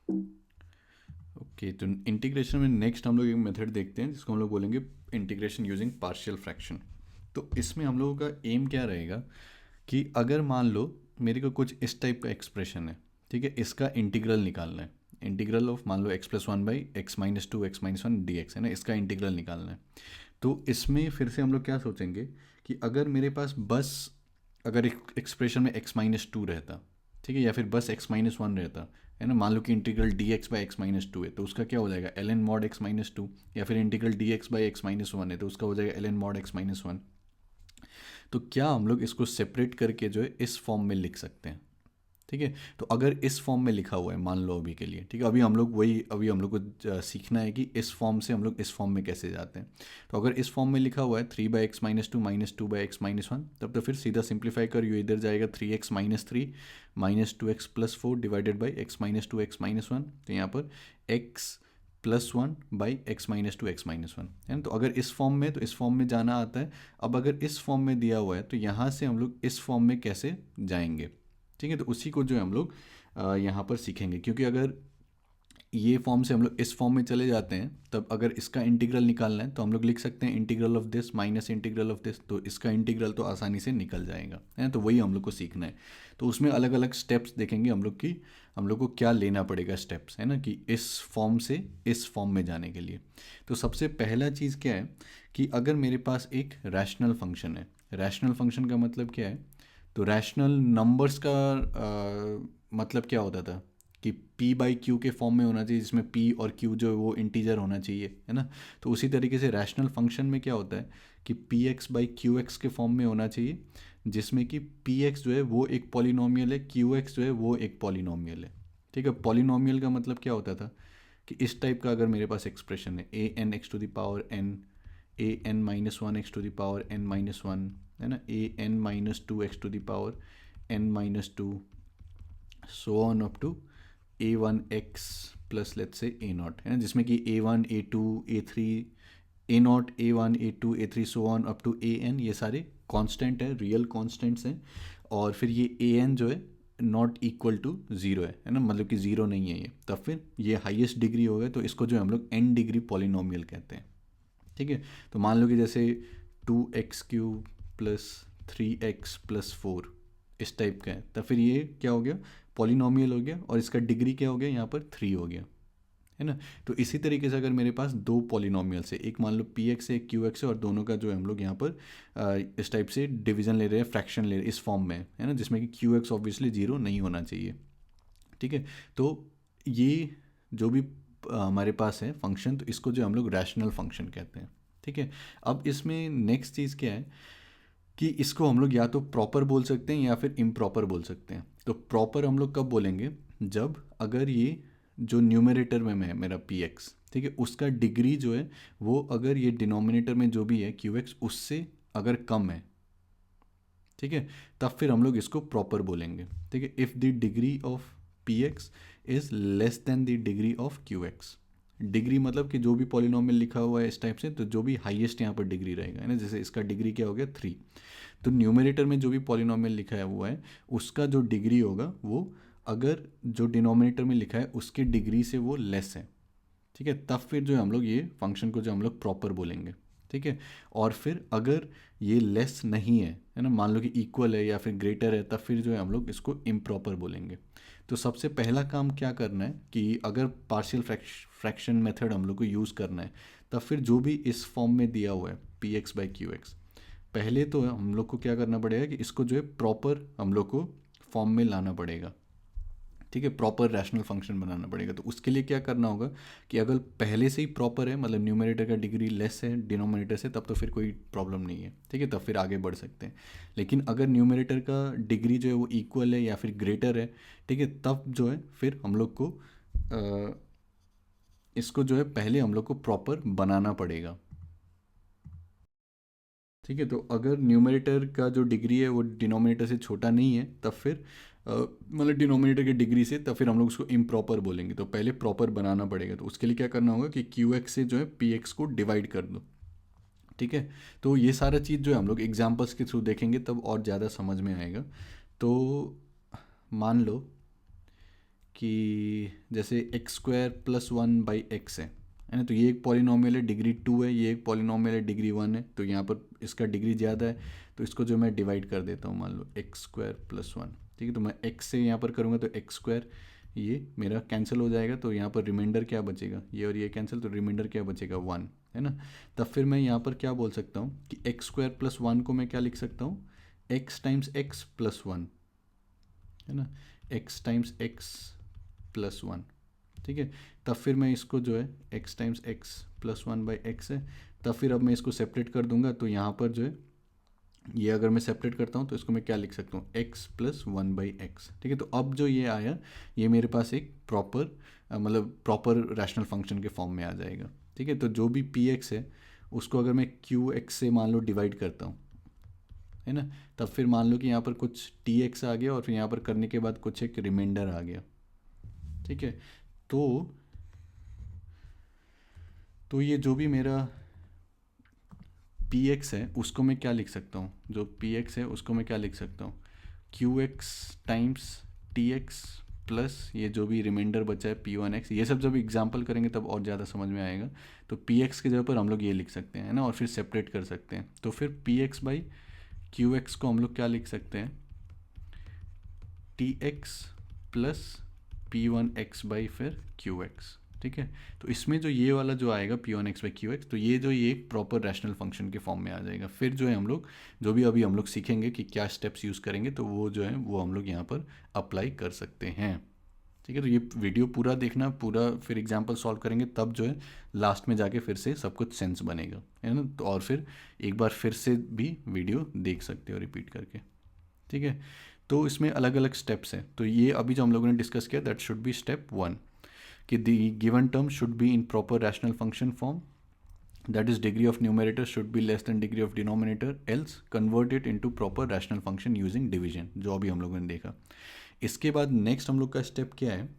Okay, तो integration में next हम लोग एक मेथड देखते हैं जिसको हम लोग बोलेंगे इंटीग्रेशन यूजिंग पार्शियल फ्रैक्शन। तो इसमें हम लोगों का एम क्या रहेगा कि अगर मान लो मेरे को कुछ इस टाइप का एक्सप्रेशन है, ठीक है, इसका इंटीग्रल निकालना है। इंटीग्रल ऑफ मान लो x+1/x-2 x-1 dx है ना, इसका इंटीग्रल निकालना है। तो इसमें फिर से हम लोग क्या सोचेंगे कि अगर मेरे पास बस अगर एक एक्सप्रेशन में x-2 रहता, ठीक है, या फिर बस x-1 रहता है ना, मान लो कि इंटीग्रल dx/x-2 है तो उसका क्या हो जाएगा ln mod x-2, या फिर इंटीग्रल dx/x-1 है तो उसका हो जाएगा ln mod x-1। तो क्या हम लोग इसको सेपरेट करके जो है इस फॉर्म में लिख सकते हैं, ठीक है। तो अगर इस फॉर्म में लिखा हुआ है मान लो अभी के लिए, ठीक है, अभी हम लोग को सीखना है कि इस फॉर्म से हम लोग इस फॉर्म में कैसे जाते हैं। तो अगर इस फॉर्म में लिखा हुआ है 3/x-2 -2/x-1, तब तो फिर सीधा सिंप्लीफाई कर ये इधर जाएगा 3x-3 -2x+4 divided by x-2x-1। तो यहाँ पर x+1/x-2x-1 है ना। तो अगर इस फॉर्म में, तो इस फॉर्म में जाना आता है। अब अगर इस फॉर्म में दिया हुआ है तो यहाँ से हम लोग इस फॉर्म में कैसे जाएंगे, ठीक है। तो उसी को जो है हम लोग यहाँ पर सीखेंगे, क्योंकि अगर ये फॉर्म से हम लोग इस फॉर्म में चले जाते हैं तब अगर इसका इंटीग्रल निकालना है तो हम लोग लिख सकते हैं integral of this minus integral of this, तो इसका इंटीग्रल तो आसानी से निकल जाएगा, है ना। तो वही हम लोग को सीखना है। तो उसमें अलग अलग स्टेप्स देखेंगे हम लोग की हम लोग को क्या लेना पड़ेगा स्टेप्स, है ना, कि इस फॉर्म से इस फॉर्म में जाने के लिए। तो सबसे पहला चीज़ क्या है कि अगर मेरे पास एक रैशनल फंक्शन है, रैशनल फंक्शन का मतलब क्या है, तो रैशनल नंबर्स का मतलब क्या होता था कि p/q के फॉर्म में होना चाहिए, जिसमें p और q जो है वो इंटीजर होना चाहिए, है ना। तो उसी तरीके से रैशनल फंक्शन में क्या होता है कि px/qx के फॉर्म में होना चाहिए, जिसमें कि px जो है वो एक पॉलिनोमियल है, qx जो है वो एक पॉलिनोमियल है, ठीक है। पॉलिनोमियल का मतलब क्या होता था कि इस टाइप का अगर मेरे पास एक्सप्रेशन है a n x⁻n है ना, a n-2 x⁻n-2 so on up to a1x plus let's say a0, है ना, जिसमें कि a1 a2 a3 a0 a1 a2 a3 so on up to an, ये सारे कांस्टेंट हैं, रियल कांस्टेंट्स हैं। और फिर ये an जो है नॉट इक्वल टू ज़ीरो है ना, मतलब कि ज़ीरो नहीं है ये, तब फिर ये हाईएस्ट डिग्री होगा तो इसको जो है हम लोग n डिग्री पॉलिनोमियल कहते हैं, ठीक है। तो मान लो कि जैसे 2x³ प्लस 3x+4 इस टाइप का है, तब फिर ये क्या हो गया, पॉलिनोमियल हो गया, और इसका डिग्री क्या हो गया यहाँ पर 3 हो गया, है ना। तो इसी तरीके से अगर मेरे पास दो पॉलिनोमियल्स है, एक मान लो px है एक qx है, और दोनों का जो है हम लोग यहाँ पर इस टाइप से डिवीजन ले रहे हैं, फ्रैक्शन ले रहे हैं इस फॉर्म में, है ना, जिसमें कि qx ऑब्वियसली जीरो नहीं होना चाहिए, ठीक है। तो ये जो भी हमारे पास है फंक्शन, तो इसको जो हम लोग रैशनल फंक्शन कहते हैं, ठीक है। अब इसमें नेक्स्ट चीज़ क्या है कि इसको हम लोग या तो प्रॉपर बोल सकते हैं या फिर इम्प्रॉपर बोल सकते हैं। तो प्रॉपर हम लोग कब बोलेंगे, जब अगर ये जो न्यूमरेटर में है मेरा पी एक्स, ठीक है, उसका डिग्री जो है वो अगर ये डिनोमिनेटर में जो भी है क्यू एक्स उससे अगर कम है, ठीक है, तब फिर हम लोग इसको प्रॉपर बोलेंगे, ठीक है। If the degree of P x is less than the degree of Q x. Degree मतलब कि जो भी पॉलिनोमियल लिखा हुआ है इस टाइप से, तो जो भी हाईएस्ट यहाँ पर डिग्री रहेगा, है ना, जैसे इसका डिग्री क्या हो गया 3। तो न्यूमरेटर में जो भी पॉलिनोमियल लिखा है हुआ है उसका जो डिग्री होगा वो अगर जो डिनोमिनेटर में लिखा है उसके डिग्री से वो लेस है, ठीक है, तब फिर जो है हम लोग ये फंक्शन को जो हम लोग प्रॉपर बोलेंगे, ठीक है। और फिर अगर ये लेस नहीं है ना, मान लो कि इक्वल है या फिर ग्रेटर है, तब फिर जो है हम लोग इसको इम्प्रॉपर बोलेंगे। तो सबसे पहला काम क्या करना है कि अगर पार्शियल फ्रैक्शन मेथड हम लोग को यूज़ करना है, तब फिर जो भी इस फॉर्म में दिया हुआ है px/qx, पहले तो हम लोग को क्या करना पड़ेगा कि इसको जो है प्रॉपर हम लोग को फॉर्म में लाना पड़ेगा, ठीक है, प्रॉपर रैशनल फंक्शन बनाना पड़ेगा। तो उसके लिए क्या करना होगा कि अगर पहले से ही प्रॉपर है, मतलब न्यूमरेटर का डिग्री लेस है डिनोमिनेटर से, तब तो फिर कोई प्रॉब्लम नहीं है, ठीक है, तब फिर आगे बढ़ सकते हैं। लेकिन अगर न्यूमरेटर का डिग्री जो है वो इक्वल है या फिर ग्रेटर है, ठीक है, तब जो है फिर हम लोग को इसको जो है पहले हम लोग को प्रॉपर बनाना पड़ेगा, ठीक है। तो अगर न्यूमरेटर का जो डिग्री है वो डिनोमिनेटर से छोटा नहीं है, तब फिर मतलब डिनोमिनेटर की डिग्री से, तब फिर हम लोग उसको इम्प्रॉपर बोलेंगे। तो पहले प्रॉपर बनाना पड़ेगा, तो उसके लिए क्या करना होगा कि क्यू एक्स से जो है पी एक्स को डिवाइड कर दो, ठीक है। तो ये सारा चीज़ जो है हम लोग एग्जाम्पल्स के थ्रू देखेंगे तब और ज़्यादा समझ में आएगा। तो मान लो कि जैसे एक्स स्क्वायर प्लस 1/x है ना, तो ये एक पॉलिनोमियल है डिग्री 2 है, ये एक पॉलिनोमियल है डिग्री 1 है, तो यहाँ पर इसका डिग्री ज़्यादा है, तो इसको जो मैं डिवाइड कर देता हूँ, मान लो एक्स स्क्वायर प्लस 1, ठीक है, तो मैं x से यहाँ पर करूँगा तो एक्स स्क्वायर ये मेरा कैंसिल हो जाएगा, तो यहाँ पर रिमाइंडर क्या बचेगा, ये और ये कैंसिल, तो रिमाइंडर क्या बचेगा 1, है ना। तब फिर मैं यहाँ पर क्या बोल सकता हूँ कि एक्स स्क्वायर प्लस 1 को मैं क्या लिख सकता हूँ, x टाइम्स एक्स प्लस 1, है ना, x टाइम्स एक्स प्लस 1, ठीक है। तब फिर मैं इसको जो है x times x plus 1/x है, तब फिर अब मैं इसको सेपरेट कर दूंगा, तो यहाँ पर जो है ये अगर मैं सेपरेट करता हूँ तो इसको मैं क्या लिख सकता हूँ, x प्लस 1/x, ठीक है। तो अब जो ये आया ये मेरे पास एक प्रॉपर मतलब प्रॉपर रैशनल फंक्शन के फॉर्म में आ जाएगा, ठीक है। तो जो भी px है उसको अगर मैं qx से मान लो डिवाइड करता हूँ, है ना, तब फिर मान लो कि यहाँ पर कुछ tx आ गया और फिर यहाँ पर करने के बाद कुछ एक रिमाइंडर आ गया, ठीक है। तो ये जो भी मेरा px है उसको मैं क्या लिख सकता हूँ, जो px है उसको मैं क्या लिख सकता हूँ, qx टाइम्स tx प्लस ये जो भी रिमाइंडर बचा है p1x, ये सब जब एग्जाम्पल करेंगे तब और ज़्यादा समझ में आएगा। तो px की जगह पर हम लोग ये लिख सकते हैं ना, और फिर सेपरेट कर सकते हैं, तो फिर px/qx को हम लोग क्या लिख सकते हैं, tx प्लस p1x/ फिर qx, ठीक है। तो इसमें जो ये वाला जो आएगा p1x/qx, तो ये जो ये एक प्रॉपर रैशनल फंक्शन के फॉर्म में आ जाएगा। फिर जो है हम लोग जो भी अभी हम लोग सीखेंगे कि क्या स्टेप्स यूज़ करेंगे, तो वो जो है वो हम लोग यहाँ पर अप्लाई कर सकते हैं, ठीक है। तो ये वीडियो पूरा देखना, पूरा फिर एग्जाम्पल सॉल्व करेंगे, तब जो है लास्ट में जाके फिर से सब कुछ सेंस बनेगा, है ना। तो और फिर एक बार फिर से भी वीडियो देख सकते हो रिपीट करके, ठीक है। तो इसमें अलग अलग स्टेप्स हैं, तो ये अभी जो हम लोगों ने डिस्कस किया दैट शुड बी स्टेप 1, कि the given term should be in proper rational function form, that is degree of numerator should be less than degree of denominator, else convert it into proper rational function using division, जो अभी हम लोगों ने देखा। इसके बाद next हम लोग का स्टेप क्या है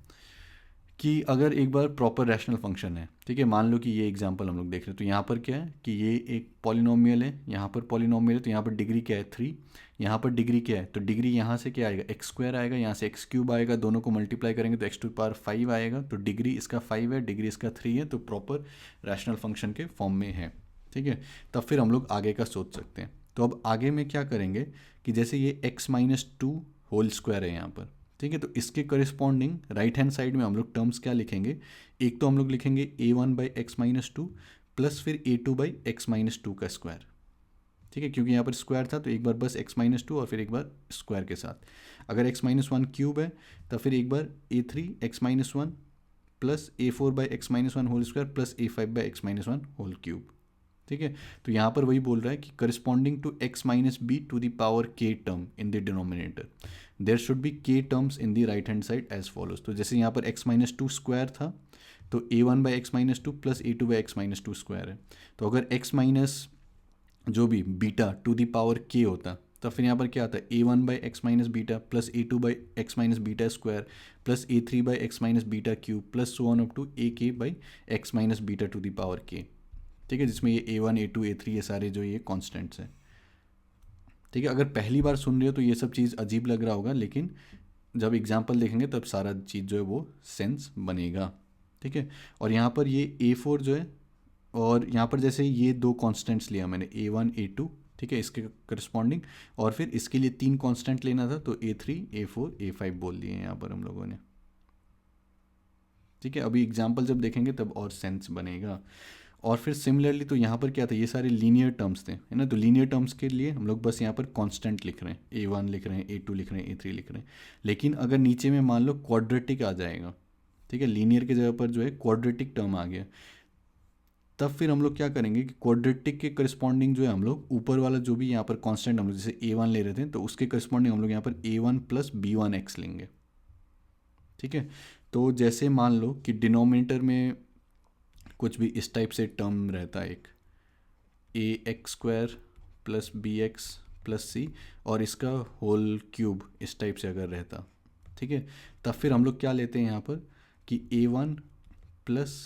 कि अगर एक बार प्रॉपर रैशनल फंक्शन है, ठीक है, मान लो कि ये एग्जांपल हम लोग देख रहे हैं, तो यहाँ पर क्या है कि ये एक पॉलिनोमियल है, यहाँ पर पॉलिनोमियल है, तो यहाँ पर डिग्री क्या है 3, यहाँ पर डिग्री क्या है, तो डिग्री यहाँ से क्या आएगा एक्स स्क्वायर आएगा, यहाँ से एक्स क्यूब आएगा, दोनों को मल्टीप्लाई करेंगे तो x⁵ आएगा, तो डिग्री इसका 5 है, डिग्री इसका 3 है, तो प्रॉपर रैशनल फंक्शन के फॉर्म में है, ठीक है। तब फिर हम लोग आगे का सोच सकते हैं। तो अब आगे में क्या करेंगे कि जैसे ये x-2 होल स्क्वायर है यहाँ पर, ठीक है, तो इसके करिस्पॉन्डिंग राइट हैंड साइड में हम लोग टर्म्स क्या लिखेंगे, एक तो हम लोग लिखेंगे a1/x-2 प्लस फिर a2/x-2 का स्क्वायर, ठीक है, क्योंकि यहाँ पर स्क्वायर था तो एक बार बस x-2 और फिर एक बार स्क्वायर के साथ। अगर x-1 क्यूब है तो फिर एक बार a3x-1 plus a4/x-1 whole square plus a5/x-1 whole cube, ठीक है। तो यहाँ पर वही बोल रहा है कि corresponding to x-b to the power k term in the denominator there should be k terms in the right hand side as follows. तो जैसे यहाँ पर x-2 स्क्वायर था तो a1/x-2 प्लस a2/x-2 स्क्वायर है, तो अगर x- जो भी beta to the power k होता तब फिर यहाँ पर क्या आता है a1/x-बीटा प्लस a2/x-बीटा स्क्वायर प्लस a3/x-बीटा cube plus so on up to ak/x-बीटा टू द पावर k, ठीक है, जिसमें ये a1 a2 a3 ये सारे जो ये कॉन्स्टेंट्स हैं, ठीक है। अगर पहली बार सुन रहे हो तो ये सब चीज़ अजीब लग रहा होगा, लेकिन जब एग्जाम्पल देखेंगे तब सारा चीज़ जो है वो सेंस बनेगा, ठीक है। और यहाँ पर ये a4 जो है, और यहाँ पर जैसे ये दो कॉन्स्टेंट्स लिया मैंने a1 a2, ठीक है, इसके करस्पॉन्डिंग, और फिर इसके लिए 3 कांस्टेंट लेना था तो a3 a4 a5 बोल दिए यहाँ पर हम लोगों ने, ठीक है। अभी एग्जाम्पल जब देखेंगे तब और सेंस बनेगा। और फिर सिमिलरली तो यहाँ पर क्या था, ये सारे लीनियर टर्म्स थे, है ना, तो लीनियर टर्म्स के लिए हम लोग बस यहाँ पर कांस्टेंट लिख रहे हैं, a1 लिख रहे हैं, a2 लिख रहे हैं, a3 लिख रहे हैं। लेकिन अगर नीचे में मान लो क्वाड्रेटिक आ जाएगा, ठीक है, लीनियर की जगह पर जो है क्वाड्रेटिक टर्म आ गया, तब फिर हम लोग क्या करेंगे कि क्वाड्रेटिक के करस्पॉन्डिंग जो है हम लोग ऊपर वाला जो भी यहाँ पर कांस्टेंट हम लोग जैसे a1 ले रहे थे तो उसके करस्पॉन्डिंग हम लोग यहाँ पर a1 प्लस b1x लेंगे, ठीक है। तो जैसे मान लो कि डिनोमिनेटर में कुछ भी इस टाइप से टर्म रहता है, एक ax² plus bx plus c और इसका होल क्यूब इस टाइप से अगर रहता, ठीक है, तब फिर हम लोग क्या लेते हैं यहाँ पर कि a1 प्लस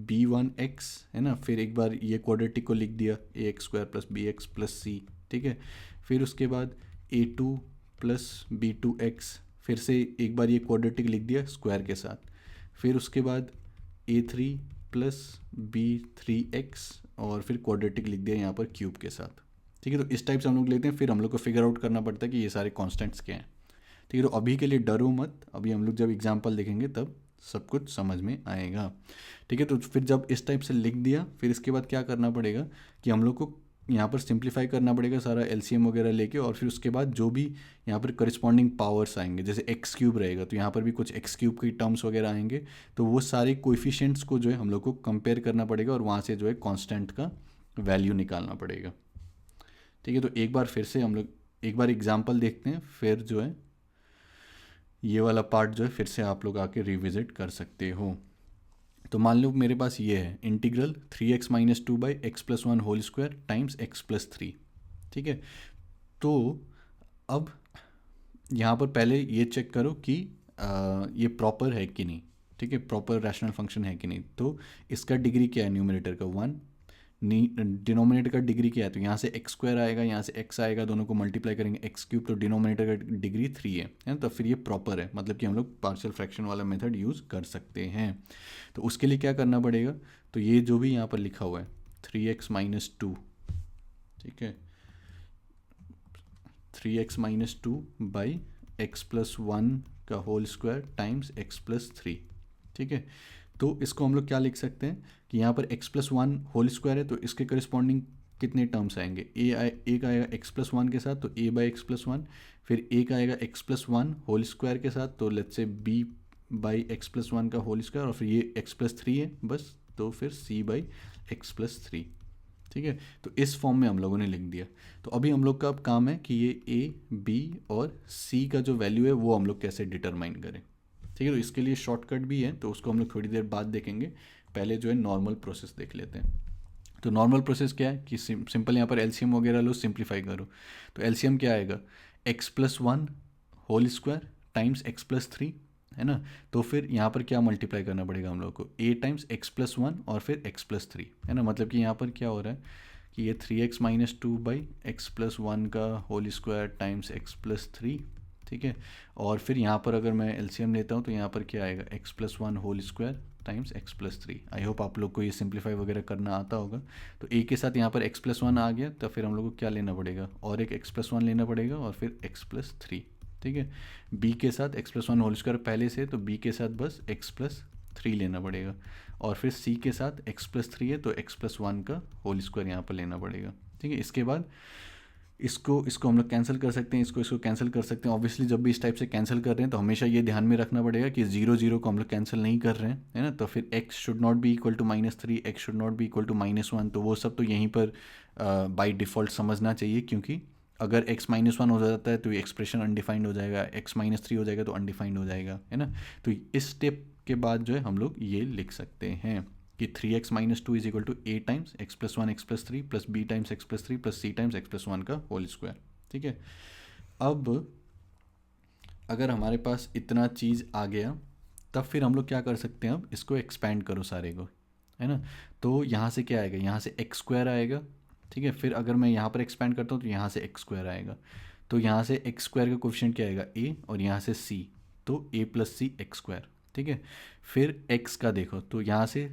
b1x, है ना, फिर एक बार ये क्वाड्रेटिक को लिख दिया ax² plus bx plus c, ठीक है। फिर उसके बाद a2 प्लस b2x, फिर से एक बार ये क्वाड्रेटिक लिख दिया स्क्वायर के साथ, फिर उसके बाद a3 प्लस b3x और फिर क्वाड्रेटिक लिख दिया यहाँ पर क्यूब के साथ। ठीक है, तो इस टाइप से हम लोग लेते हैं, फिर हम लोग को फिगर आउट करना पड़ता है कि ये सारे कॉन्स्टेंट्स क्या हैं। ठीक है, तो अभी के लिए डरो मत, अभी हम लोग जब एग्जाम्पल देखेंगे तब सब कुछ समझ में आएगा। ठीक है, तो फिर जब इस टाइप से लिख दिया, फिर इसके बाद क्या करना पड़ेगा कि हम लोग को यहाँ पर सिंप्लीफाई करना पड़ेगा सारा एलसीएम वगैरह लेके, और फिर उसके बाद जो भी यहाँ पर करस्पॉन्डिंग पावर्स आएंगे, जैसे एक्स क्यूब रहेगा तो यहाँ पर भी कुछ एक्स क्यूब की टर्म्स वगैरह आएंगे, तो वो सारे कोएफिशिएंट्स को जो है हम लोग को कंपेयर करना पड़ेगा और वहाँ से जो है कांस्टेंट का वैल्यू निकालना पड़ेगा। ठीक है, तो एक बार फिर से हम लोग एक बार एग्जाम्पल देखते हैं, फिर जो है ये वाला पार्ट जो है फिर से आप लोग आके रिविजिट कर सकते हो। तो मान लो मेरे पास ये है integral 3x minus 2 by x plus 1 whole square times x plus 3। ठीक है, तो अब यहाँ पर पहले ये चेक करो कि ये प्रॉपर है कि नहीं। ठीक है, प्रॉपर रैशनल फंक्शन है कि नहीं। तो इसका डिग्री क्या है न्यूमरेटर का 1, डिनोमिनेटर का डिग्री क्या है, तो यहाँ से एक्स स्क्वायर आएगा, यहाँ से एक्स आएगा, दोनों को मल्टीप्लाई करेंगे एक्स क्यूब, तो डिनोमिनेटर का डिग्री 3 है ना, तो फिर ये प्रॉपर है, मतलब कि हम लोग पार्शियल फ्रैक्शन वाला मेथड यूज़ कर सकते हैं। तो उसके लिए क्या करना पड़ेगा, तो ये जो भी यहाँ पर लिखा हुआ है 3x माइनस 2, ठीक है, 3x minus 2 by x plus 1 का whole square times x plus 3। ठीक है, तो इसको हम लोग क्या लिख सकते हैं कि यहाँ पर x प्लस 1 होल स्क्वायर है, तो इसके करस्पॉन्डिंग कितने टर्म्स आएंगे, एक आएगा x प्लस 1 के साथ, तो a बाई एक्स प्लस 1, फिर एक आएगा x प्लस 1 होल स्क्वायर के साथ, तो let's say b by x plus 1 का होल स्क्वायर, और फिर ये x प्लस 3 है बस, तो फिर c बाई एक्स प्लस 3। ठीक है, तो इस फॉर्म में हम लोगों ने लिख दिया। तो अभी हम लोग का अब काम है कि ये a b और c का जो वैल्यू है वो हम लोग कैसे डिटरमाइन करें। ठीक है, तो इसके लिए शॉर्टकट भी है, तो उसको हम लोग थोड़ी देर बाद देखेंगे। पहले जो है नॉर्मल प्रोसेस देख लेते हैं। तो नॉर्मल प्रोसेस क्या है कि सिंपल यहाँ पर एलसीएम वगैरह लो, सिंप्लीफाई करो, तो एलसीएम क्या आएगा x plus 1 whole square times x plus 3, है ना। तो फिर यहाँ पर क्या मल्टीप्लाई करना पड़ेगा हम लोग को, a टाइम्स एक्स प्लस 1 और फिर एक्स प्लस 3, है ना। मतलब कि यहाँ पर क्या हो रहा है कि ये 3x minus 2 by x plus 1 का whole square times x plus 3। ठीक है, और फिर यहाँ पर अगर मैं एलसीएम लेता हूँ तो यहाँ पर क्या आएगा x plus 1 whole square times x plus 3। I hope आप लोग को ये सिंप्लीफाई वगैरह करना आता होगा। तो a के साथ यहाँ पर एक्स प्लस 1 आ गया, तो फिर हम लोग को क्या लेना पड़ेगा, और एक एक्स प्लस 1 लेना पड़ेगा, और फिर एक्स प्लस 3। ठीक है, b के साथ एक्स प्लस 1 होल स्क्वायर पहले से, तो b के साथ बस एक्स प्लस 3 लेना पड़ेगा, और फिर c के साथ एक्स प्लस 3 है, तो एक्स प्लस 1 का होल स्क्वायर यहाँ पर लेना पड़ेगा। ठीक है, इसके बाद इसको हम लोग कैंसिल कर सकते हैं, इसको कैंसिल कर सकते हैं। ऑब्वियसली जब भी इस टाइप से कैंसिल कर रहे हैं तो हमेशा ये ध्यान में रखना पड़ेगा कि 0 0 को हम लोग कैंसिल नहीं कर रहे हैं, है ना। तो फिर x should not be equal to -3, x should not be equal to -1, तो वो सब तो यहीं पर बाय डिफ़ॉल्ट समझना चाहिए, क्योंकि अगर x -1 हो जाता है तो ये एक्सप्रेशन अनडिफाइंड हो जाएगा, x -3 हो जाएगा तो अनडिफाइंड हो जाएगा, है ना। तो इस स्टेप के बाद जो है हम लोग ये लिख सकते हैं कि 3x minus 2 is equal to a times x plus 1 x plus 3 plus b times x plus 3 plus c times x plus 1 का होल स्क्वायर। ठीक है, अब अगर हमारे पास इतना चीज़ आ गया तब फिर हम लोग क्या कर सकते हैं, अब इसको एक्सपैंड करो सारे को, है ना। तो यहाँ से क्या आएगा, यहाँ से एक्स स्क्वायर आएगा। ठीक है, फिर अगर मैं यहाँ पर एक्सपैंड करता हूँ तो यहाँ से एक्स स्क्वायर आएगा, तो यहाँ से एक्स स्क्वायर का कोफिशिएंट क्या आएगा a, और यहाँ से c, तो a plus c x square. ठीक है, फिर x का देखो तो यहाँ से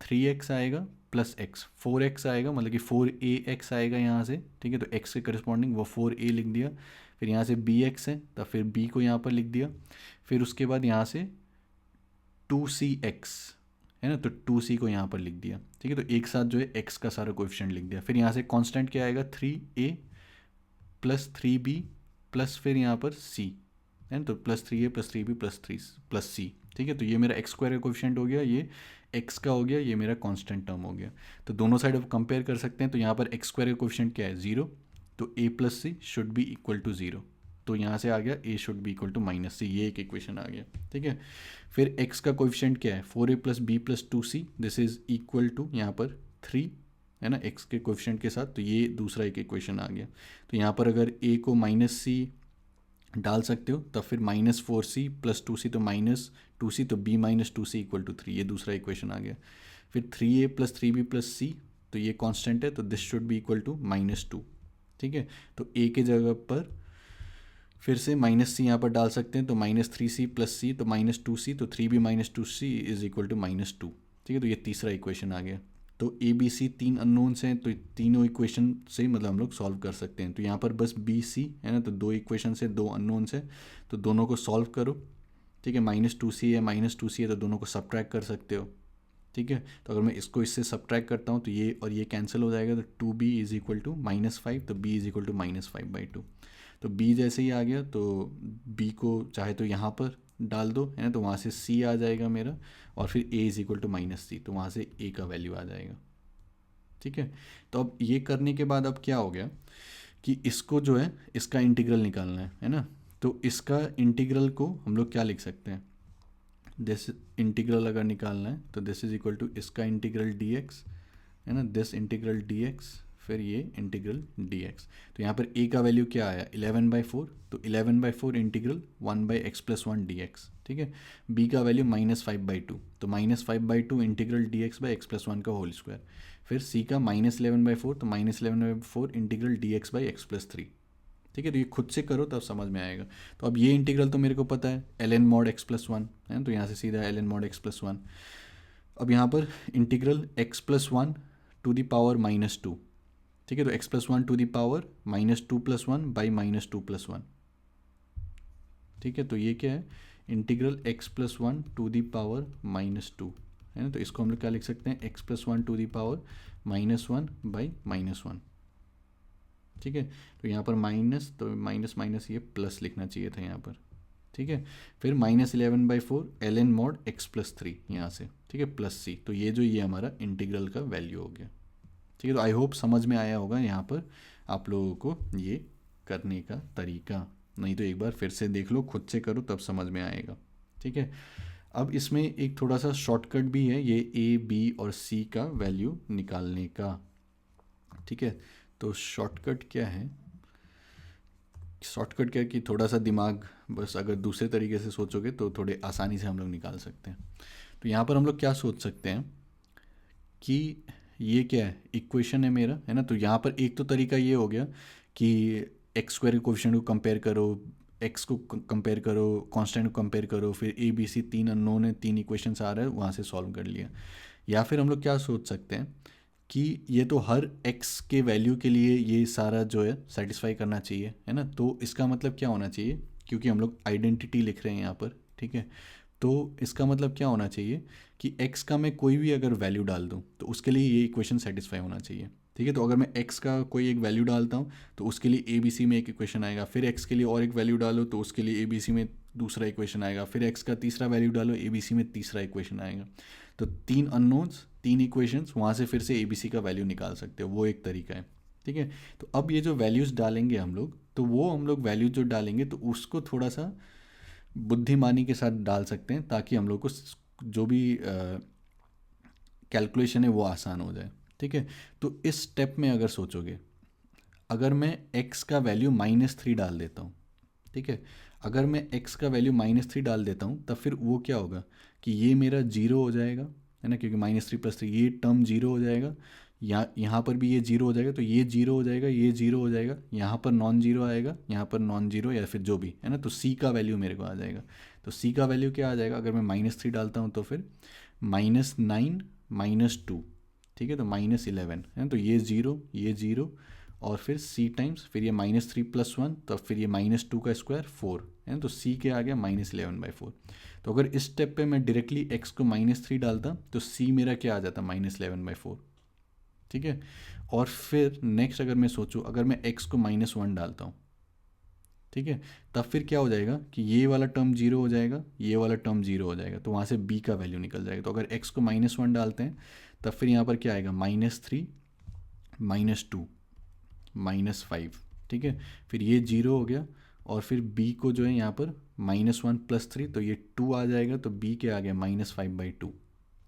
3x आएगा प्लस x, 4x आएगा, मतलब कि 4ax आएगा यहाँ से। ठीक है, तो x के करस्पॉन्डिंग वो 4a लिख दिया, फिर यहाँ से bx है तो फिर b को यहाँ पर लिख दिया, फिर उसके बाद यहाँ से 2cx है ना, तो 2c को यहाँ पर लिख दिया। ठीक है, तो एक साथ जो है x का सारा कोएफिशिएंट लिख दिया। फिर यहाँ से कांस्टेंट क्या आएगा 3a प्लस 3b प्लस फिर यहाँ पर c, है ना, तो plus 3a plus 3b plus c। ठीक है, तो ये मेरा एक्स स्क्वायर का कोफिशिएंट हो गया, ये एक्स का हो गया, ये मेरा कांस्टेंट टर्म हो गया। तो दोनों साइड अब कंपेयर कर सकते हैं, तो यहाँ पर एक्स स्क्वायर का कोफिशिएंट क्या है 0, तो a plus c should be equal to 0, तो यहाँ से आ गया a should be equal to -c, ये एक इक्वेशन आ गया। ठीक है, फिर x का कोफिशिएंट क्या है 4a plus b plus 2c, this is equal to यहाँ पर 3, है ना, x के कोफिशिएंट के साथ, तो ये दूसरा एक इक्वेशन आ गया। तो यहाँ पर अगर a को -c डाल सकते हो, तब फिर -4c प्लस 2c, तो -2c, तो b minus 2c equal to 3, ये दूसरा इक्वेशन आ गया। फिर 3a plus 3b plus c, तो ये कांस्टेंट है, तो this should be equal to -2। ठीक है, तो a के जगह पर फिर से माइनस सी यहाँ पर डाल सकते हैं, तो -3c प्लस सी, तो -2c, तो 3b -2c is equal to -2। ठीक है, तो ये तीसरा इक्वेशन आ गया। तो ए बी सी तीन अननोन्स हैं, तो तीनों इक्वेशन से मतलब हम लोग सॉल्व कर सकते हैं। तो यहाँ पर बस बी सी है ना, तो दो इक्वेशन से दो अननोन्स है, तो दोनों को सॉल्व करो। ठीक है, -2c है, -2c है, तो दोनों को सब्ट्रैक्ट कर सकते हो। ठीक है, तो अगर मैं इसको इससे सब्ट्रैक्ट करता हूँ तो ये और ये कैंसिल हो जाएगा, तो 2b इज इक्वल टू -5, तो b इज इक्वल टू -5/2। तो b जैसे ही आ गया, तो b को चाहे तो यहाँ पर डाल दो है ना, तो वहाँ से c आ जाएगा मेरा, और फिर a is equal to -c, तो वहाँ से a का वैल्यू आ जाएगा। ठीक है, तो अब ये करने के बाद अब क्या हो गया कि इसको जो है इसका इंटीग्रल निकालना है ना। तो इसका इंटीग्रल को हम लोग क्या लिख सकते हैं, दिस इंटीग्रल अगर निकालना है तो दिस इज इक्वल टू इसका इंटीग्रल dx है ना, दिस इंटीग्रल dx, फिर ये इंटीग्रल dx। तो यहाँ पर a का वैल्यू क्या आया 11/4, तो 11/4 इंटीग्रल 1/x+1 dx। ठीक है, b का वैल्यू -5/2, तो -5/2 इंटीग्रल dx/x+1 का होल स्क्वायर। फिर c का -11/4, तो -11/4 इंटीग्रल dx/x+3। ठीक है, तो ये खुद से करो तब समझ में आएगा। तो अब ये इंटीग्रल तो मेरे को पता है ln mod x+1 है, तो यहाँ से सीधा ln mod x+1। अब यहाँ पर integral x+1 to the power -2। ठीक है, तो x+1 टू द पावर -2+1/-2+1। ठीक है, तो ये क्या है, integral x+1 to the power -2 है ना, तो इसको हम लोग क्या लिख सकते हैं, x+1 टू द पावर -1/-1। ठीक है, तो यहाँ पर माइनस, तो माइनस माइनस ये प्लस लिखना चाहिए था यहाँ पर। ठीक है, फिर -11/4 ln mod x+3 यहाँ से। ठीक है, प्लस c, तो ये हमारा इंटीग्रल का वैल्यू हो गया। ठीक है, तो आई होप समझ में आया होगा यहाँ पर आप लोगों को ये करने का तरीका, नहीं तो एक बार फिर से देख लो, खुद से करो तब समझ में आएगा। ठीक है, अब इसमें एक थोड़ा सा शॉर्टकट भी है ये a b और c का वैल्यू निकालने का। ठीक है, तो शॉर्टकट क्या है, शॉर्टकट क्या है कि थोड़ा सा दिमाग बस अगर दूसरे तरीके से सोचोगे तो थोड़े आसानी से हम लोग निकाल सकते हैं। तो यहाँ पर हम लोग क्या सोच सकते हैं कि ये क्या है, इक्वेशन है मेरा है ना, तो यहाँ पर एक तो तरीका ये हो गया कि एक्स स्क्वायर के कोफिशिएंट को कंपेयर करो, एक्स को कंपेयर करो, कांस्टेंट को कंपेयर करो, फिर ए बी सी तीन अननोन है, तीन इक्वेशंस आ रहा है, वहाँ से सॉल्व कर लिया। या फिर हम लोग क्या सोच सकते हैं कि ये तो हर x के वैल्यू के लिए ये सारा जो है सेटिस्फाई करना चाहिए है ना, तो इसका मतलब क्या होना चाहिए, क्योंकि हम लोग आइडेंटिटी लिख रहे हैं यहाँ पर। ठीक है, तो इसका मतलब क्या होना चाहिए कि x का मैं कोई भी अगर वैल्यू डाल दूँ तो उसके लिए ये इक्वेशन सेटिस्फाई होना चाहिए। ठीक है, तो अगर मैं x का कोई एक वैल्यू डालता हूँ तो उसके लिए ए बी सी में एक इक्वेशन आएगा, फिर x के लिए और एक वैल्यू डालो तो उसके लिए ए बी सी में दूसरा इक्वेशन आएगा, फिर x का तीसरा वैल्यू डालो ए बी सी में तीसरा इक्वेशन आएगा। तो तीन अननोन्स, तीन इक्वेशंस, वहाँ से फिर से ए बी सी का वैल्यू निकाल सकते हो, वो एक तरीका है। ठीक है, तो अब ये जो वैल्यूज़ डालेंगे हम लोग, तो वो हम लोग वैल्यू जो डालेंगे तो उसको थोड़ा सा बुद्धिमानी के साथ डाल सकते हैं, ताकि हम लोग को जो भी कैलकुलेशन है वो आसान हो जाए। ठीक है, तो इस स्टेप में अगर सोचोगे, अगर मैं x का वैल्यू -3 डाल देता हूँ, ठीक है, अगर मैं x का वैल्यू -3 डाल देता हूँ तब फिर वो क्या होगा कि ये मेरा जीरो हो जाएगा है ना, क्योंकि -3 + 3 ये टर्म जीरो हो जाएगा, यहाँ पर भी ये जीरो हो जाएगा, तो ये जीरो हो जाएगा, ये जीरो हो जाएगा, यहाँ पर नॉन जीरो आएगा, यहाँ पर नॉन जीरो, या फिर जो भी है ना, तो c का वैल्यू मेरे को आ जाएगा। तो c का वैल्यू क्या आ जाएगा, अगर मैं -3 डालता हूँ तो फिर -9 -2। ठीक है, तो -11 है ना, तो ये जीरो और फिर c टाइम्स, फिर ये -3 + 1, तब फिर ये -2 का स्क्वायर 4 है ना, तो c के आ गया -11/4। तो अगर इस स्टेप पे मैं डायरेक्टली x को -3 डालता तो c मेरा क्या आ जाता, -11/4। ठीक है, और फिर नेक्स्ट अगर मैं सोचूं, अगर मैं x को -1 डालता हूँ, ठीक है, तब फिर क्या हो जाएगा कि ये वाला टर्म जीरो हो जाएगा, ये वाला टर्म जीरो हो जाएगा, तो वहाँ से b का वैल्यू निकल जाएगा। तो अगर x को -1 डालते हैं तब फिर यहाँ पर क्या आएगा, -3 -2 -5। ठीक है, फिर ये जीरो हो गया, और फिर b को जो है यहाँ पर -1 + 3, तो ये 2 आ जाएगा, तो b के आ गया -5/2।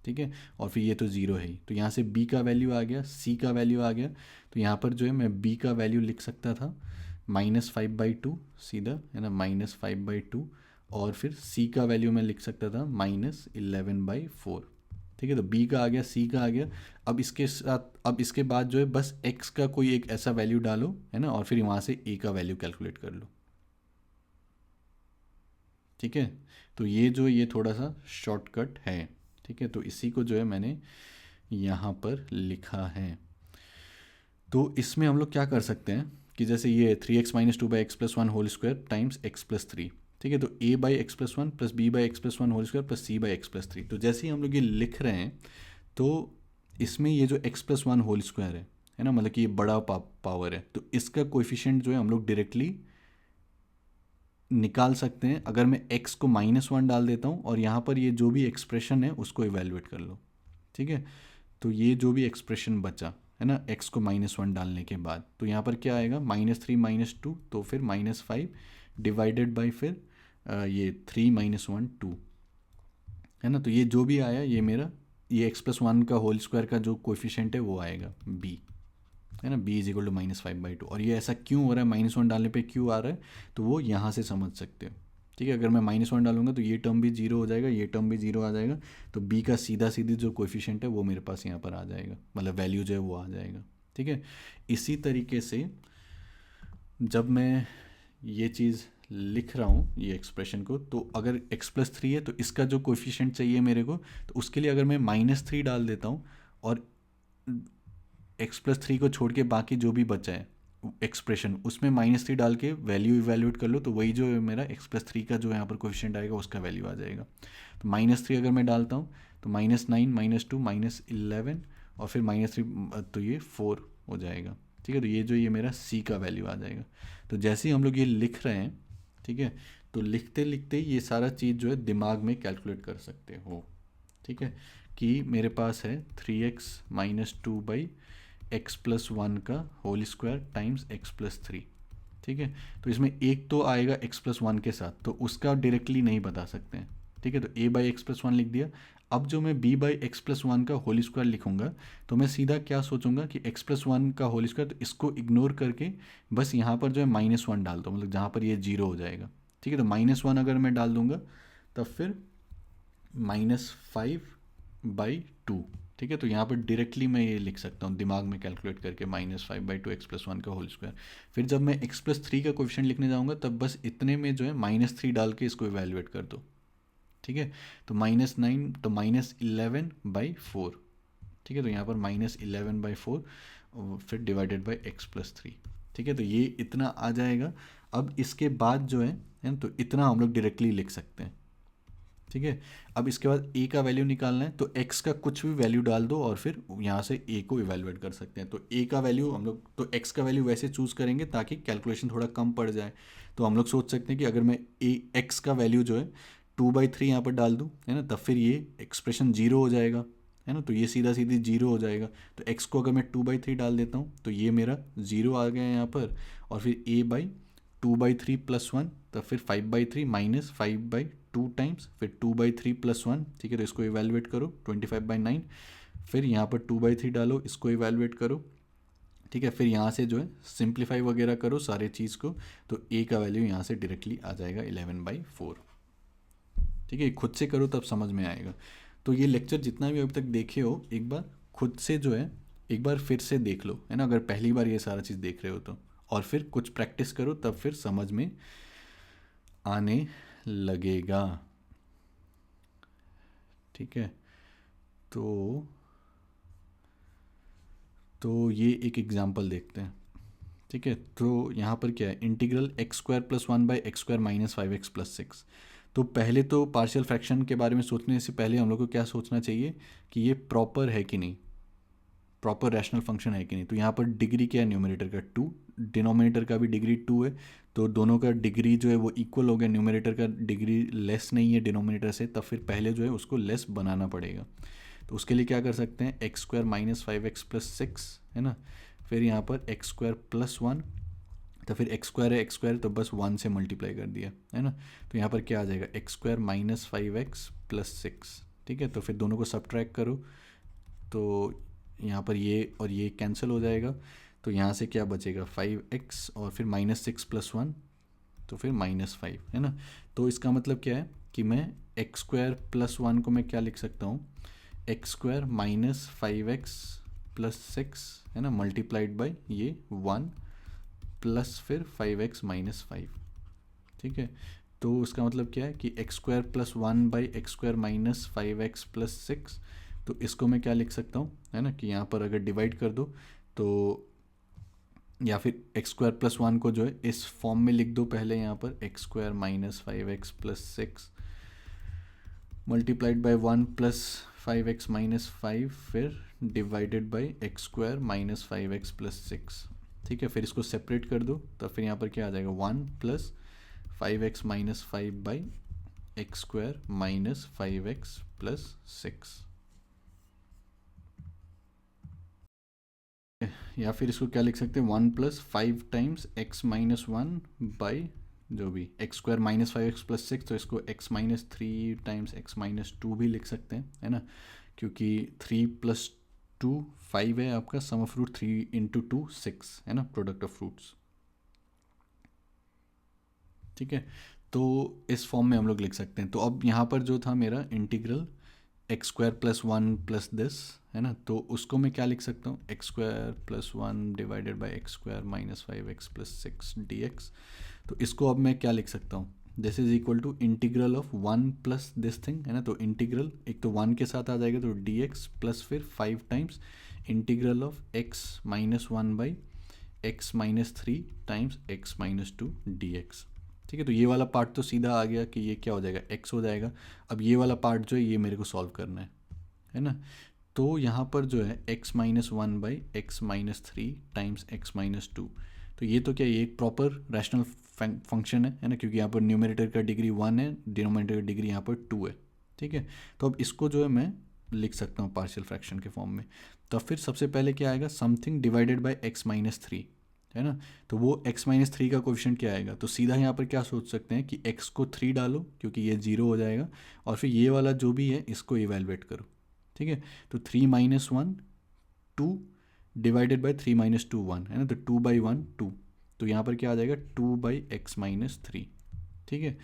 ठीक है, और फिर ये तो ज़ीरो है ही, तो यहाँ से b का वैल्यू आ गया, c का वैल्यू आ गया, तो यहाँ पर जो है मैं b का वैल्यू लिख सकता था -5/2 सीधा है ना, -5/2, और फिर c का वैल्यू मैं लिख सकता था -11/4। ठीक है, तो b का आ गया, c का आ गया। अब इसके साथ, अब इसके बाद जो है बस x का कोई एक ऐसा वैल्यू डालो है ना, और फिर वहाँ से a का वैल्यू कैलकुलेट कर लो। ठीक है। तो ये थोड़ा सा शॉर्टकट है, ठीक है। तो इसी को जो है मैंने यहाँ पर लिखा है। तो इसमें हम लोग क्या कर सकते हैं कि जैसे ये 3x minus two by x plus one whole square times x plus three, ठीक है। तो a by x plus one plus b by x plus one whole square plus c by x plus three. तो जैसे ही हम लोग ये लिख रहे हैं तो इसमें ये जो x plus one whole square है ना, मतलब कि ये बड़ा पावर है, तो इसका कोएफिशिएंट जो है हम लोग डायरेक्टली निकाल सकते हैं अगर मैं x को -1 डाल देता हूँ और यहाँ पर ये जो भी एक्सप्रेशन है उसको इवेलुएट कर लो, ठीक है। तो ये जो भी एक्सप्रेशन बचा है ना x को -1 डालने के बाद, तो यहाँ पर क्या आएगा -3 -2, तो फिर -5 डिवाइडेड बाई फिर ये 3 -1 2, है ना। तो ये जो भी आया ये मेरा ये x प्लस वन का होल स्क्वायर का जो कोएफिशिएंट है वो आएगा b, है ना। b is equal to -5/2। और ये ऐसा क्यों हो रहा है, -1 डालने पे क्यों आ रहा है, तो वो यहाँ से समझ सकते हो, ठीक है। अगर मैं -1 डालूंगा तो ये टर्म भी जीरो हो जाएगा, ये टर्म भी जीरो आ जाएगा, तो b का सीधा सीधी जो कोएफिशिएंट है वो मेरे पास यहाँ पर आ जाएगा, मतलब वैल्यू जो है वो आ जाएगा, ठीक है। इसी तरीके से जब मैं ये चीज़ लिख रहा हूँ ये एक्सप्रेशन को, तो अगर x प्लस थ्री है तो इसका जो कोएफिशिएंट चाहिए मेरे को, तो उसके लिए अगर मैं -3 डाल देता हूँ और x प्लस थ्री को छोड़ के बाकी जो भी बचा है एक्सप्रेशन उसमें -3 डाल के वैल्यू इवेल्यूएट कर लो, तो वही जो है मेरा x प्लस थ्री का जो यहाँ पर कोएफिशिएंट आएगा उसका वैल्यू आ जाएगा। तो -3 अगर मैं डालता हूँ तो -9 -2 -11 और फिर -3, तो ये 4 हो जाएगा, ठीक है। तो ये जो ये मेरा c का वैल्यू आ जाएगा। तो जैसे ही हम लोग ये लिख रहे हैं, ठीक है, तो लिखते लिखते ये सारा चीज़ जो है दिमाग में कैलकुलेट कर सकते हो, ठीक है। कि मेरे पास है 3x minus two by x plus one का whole square times x plus three, ठीक है। तो इसमें एक तो आएगा एक्स प्लस वन के साथ, तो उसका डायरेक्टली नहीं बता सकते हैं, ठीक है। तो a by x plus one लिख दिया। अब जो मैं b by x plus one का होल स्क्वायर लिखूंगा तो मैं सीधा क्या सोचूंगा कि x प्लस वन का होल स्क्वायर, तो इसको इग्नोर करके बस यहाँ पर जो है -1 डाल दो, मतलब जहाँ पर ये जीरो हो जाएगा, ठीक है। तो -1 अगर मैं डाल दूंगा तब फिर -5/2, ठीक है। तो यहाँ पर डायरेक्टली मैं ये लिख सकता हूँ दिमाग में कैलकुलेट करके -5/2 एक्स प्लस वन का होल स्क्वायर। फिर जब मैं एक्स प्लस थ्री का कोएफिशिएंट लिखने जाऊँगा तब बस इतने में जो है -3 डाल के इसको इवेलुएट कर दो, ठीक है। तो -9 तो -11/4, ठीक है। तो यहाँ पर -11/4 फिर divided by x plus three, ठीक है। तो ये इतना आ जाएगा। अब इसके बाद जो है ना, तो इतना हम लोग डायरेक्टली लिख सकते हैं, ठीक है। अब इसके बाद a का वैल्यू निकालना है, तो x का कुछ भी वैल्यू डाल दो और फिर यहाँ से a को इवेलुएट कर सकते हैं। तो a का वैल्यू हम लोग, तो x का वैल्यू वैसे चूज़ करेंगे ताकि कैलकुलेशन थोड़ा कम पड़ जाए। तो हम लोग सोच सकते हैं कि अगर मैं x का वैल्यू जो है 2/3 यहाँ पर डाल दूँ, है ना, तब फिर ये एक्सप्रेशन जीरो हो जाएगा, है ना। तो ये सीधा सीधी जीरो हो जाएगा। तो x को अगर मैं 2/3 डाल देता हूँ तो ये मेरा जीरो आ गया यहाँ पर, और फिर a/2/3 प्लस वन, तब फिर 5/3 माइनस 5/2 टाइम्स फिर 2/3 प्लस वन, ठीक है। तो इसको इवेलुएट करो 25/9, फिर यहाँ पर 2/3 डालो, इसको इवेलुएट करो, ठीक है। फिर यहाँ से जो है सिंप्लीफाई वगैरह करो सारे चीज़ को, तो a का वैल्यू यहाँ से डायरेक्टली आ जाएगा 11/4, ठीक है। खुद से करो तब समझ में आएगा। तो ये लेक्चर जितना भी अभी तक देखे हो एक बार खुद से जो है एक बार फिर से देख लो, है ना, अगर पहली बार ये सारा चीज़ देख रहे हो तो, और फिर कुछ प्रैक्टिस करो तब फिर समझ में आने लगेगा, ठीक है। तो ये एक एग्जांपल देखते हैं, ठीक है। तो यहाँ पर क्या है, integral x square plus one by x square minus 5x plus 6। तो पहले तो पार्शियल फ्रैक्शन के बारे में सोचने से पहले हम लोग को क्या सोचना चाहिए कि ये प्रॉपर है कि नहीं, प्रॉपर रैशनल फंक्शन है कि नहीं। तो यहाँ पर डिग्री क्या है न्यूमरेटर का 2, डिनोमिनेटर का भी डिग्री 2 है, तो दोनों का डिग्री जो है वो इक्वल हो गया। न्यूमरेटर का डिग्री लेस नहीं है डिनोमिनेटर से, तब फिर पहले जो है उसको लेस बनाना पड़ेगा। तो उसके लिए क्या कर सकते हैं, x square minus 5x plus 6, है ना। फिर यहाँ पर एक्स स्क्वायर प्लस 1, तो फिर एक्स स्क्वायर है एक्स स्क्वायर, तो बस 1 से मल्टीप्लाई कर दिया, है ना। तो यहाँ पर क्या आ जाएगा, x square minus 5x plus 6, ठीक है। तो फिर दोनों को सब्ट्रैक्ट करो, तो यहाँ पर ये और ये कैंसिल हो जाएगा। तो यहाँ से क्या बचेगा, 5x और फिर -6 + 1, तो फिर -5, है ना। तो इसका मतलब क्या है कि मैं एक्स स्क्वायर प्लस 1 को मैं क्या लिख सकता हूँ, x square minus 5x plus 6, है ना, मल्टीप्लाइड बाई ये 1 प्लस फिर 5x माइनस 5, ठीक है। तो उसका मतलब क्या है कि x square plus 1/x² minus 5x plus 6। तो इसको मैं क्या लिख सकता हूँ, है ना, कि यहाँ पर अगर डिवाइड कर दो तो, या फिर एक्स स्क्वायर प्लस 1 को जो है इस फॉर्म में लिख दो पहले यहाँ पर, x square minus 5x plus 6 multiplied by 1 plus 5x minus 5 फिर divided by x square minus 5x plus 6। ठीक है, फिर इसको सेपरेट कर दो तो फिर यहाँ पर क्या आ जाएगा 1 plus 5x minus 5 by x square minus 5x plus 6। या फिर इसको क्या लिख सकते हैं 1 plus 5 times x minus 1 by जो भी x square minus 5x plus 6, तो इसको x minus 3 times x minus 2 भी लिख सकते हैं, है ना, क्योंकि 3 प्लस 2 5 है आपका, सम ऑफ रूट 3 इंटू 2 6 है ना, प्रोडक्ट ऑफ फ्रूट्स। ठीक है, तो इस फॉर्म में हम लोग लिख सकते हैं। तो अब यहाँ पर जो था मेरा integral x square plus 1 plus this, है ना, तो उसको मैं क्या लिख सकता हूँ, x square plus 1 divided by x square minus 5x plus 6 dx। तो इसको अब मैं क्या लिख सकता हूँ, this is equal to integral of 1 plus this thing, है ना, तो इंटीग्रल एक तो 1 के साथ आ जाएगा तो dx प्लस फिर 5 times integral of x minus 1 by x minus 3 times x minus 2 dx। ठीक है, तो ये वाला पार्ट तो सीधा आ गया कि ये क्या हो जाएगा, x हो जाएगा। अब ये वाला पार्ट जो है ये मेरे को सॉल्व करना है ना। तो यहाँ पर जो है x minus 1 by x minus 3 times x minus 2, तो ये तो क्या, ये एक प्रॉपर रैशनल फंक्शन है ना, क्योंकि यहाँ पर न्यूमरेटर का डिग्री 1 है, डिनोमिनेटर का डिग्री यहाँ पर 2 है। ठीक है, तो अब इसको जो है मैं लिख सकता हूँ पार्शियल फ्रैक्शन के फॉर्म में। तो फिर सबसे पहले क्या आएगा, something divided by x minus 3, है ना, तो वो x माइनस 3 का कोफिशिएंट क्या आएगा, तो सीधा यहाँ पर क्या सोच सकते हैं कि x को 3 डालो क्योंकि ये 0 हो जाएगा, और फिर ये वाला जो भी है इसको इवेलुएट करो। ठीक है, तो 3 माइनस 1 2 डिवाइडेड बाई 3 माइनस 2 1, है ना, तो 2 बाई 1 2, तो यहाँ पर क्या आ जाएगा 2 बाई एक्स माइनस 3। ठीक है,